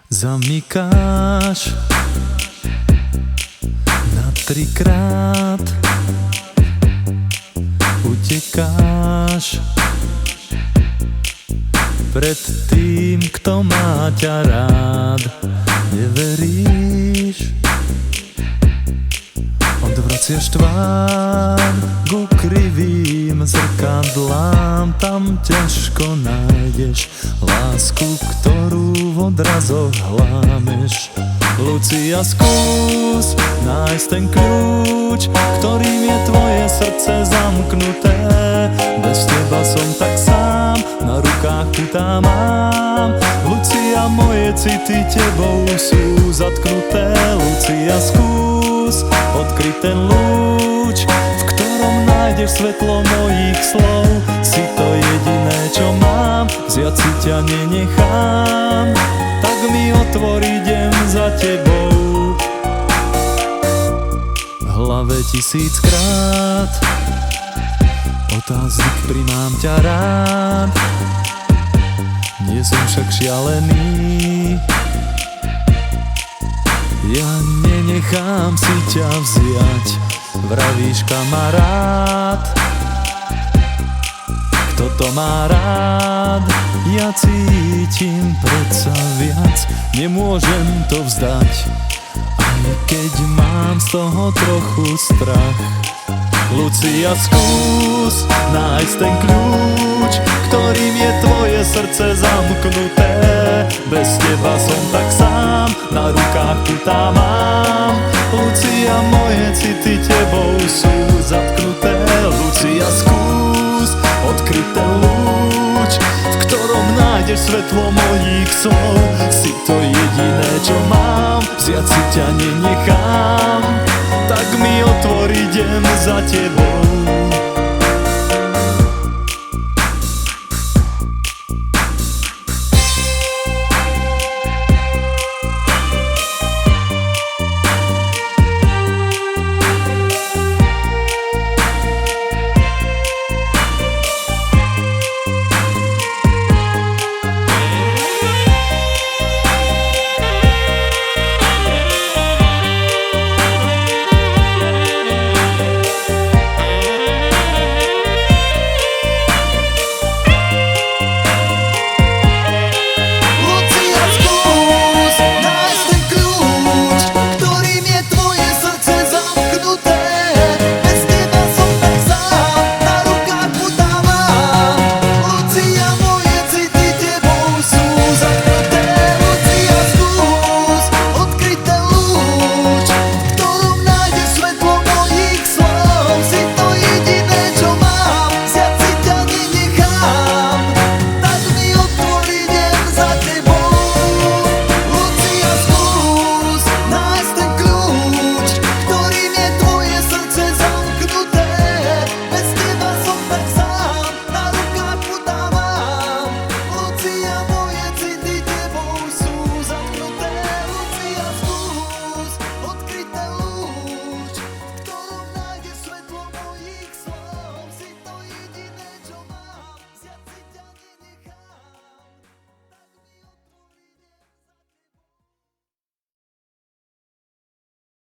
Zamykáš na 3-krát, utekáš pred tým, kto má ťa rád. Neveríš, odvraciaš tvár ku krivým zrkadlám. Tam ťažko nájdeš lásku, ktorú v odrazoch hlámeš. Lucia, skús nájsť ten kľúč, ktorým je tvoje srdce zamknuté. Bez teba som tak sám, na rukách putá mám. Lucia, moje city tebou sú zatknuté. Lucia, skús odkryť ten lúč, v ktorom nájdeš svetlo mojich slov. Si to jediné, čo mám, vziať si ťa nenechám. Tak mi otvor, idem za tebou. V hlave 1000-krát otáznik, primám ťa rád. Nie som však šialený, ja nenechám si ťa vziať. Vravíš, kamarát, kto to má rád? Ja cítim predsa viac, nemôžem to vzdať, aj keď mám z toho trochu strach. Lucia, skús nájsť ten kľúč, ktorým je tvoje srdce zamknuté. Bez teba som tak sám, na rukách putá mám. Lucia, moje city tebou sú zatknuté. Lucia, skús odkryť ten lúč, v ktorom nájdeš svetlo mojich slov. Si to jediné, čo mám, vziať si ťa nenechám. Tak mi otvor, idem za tebou.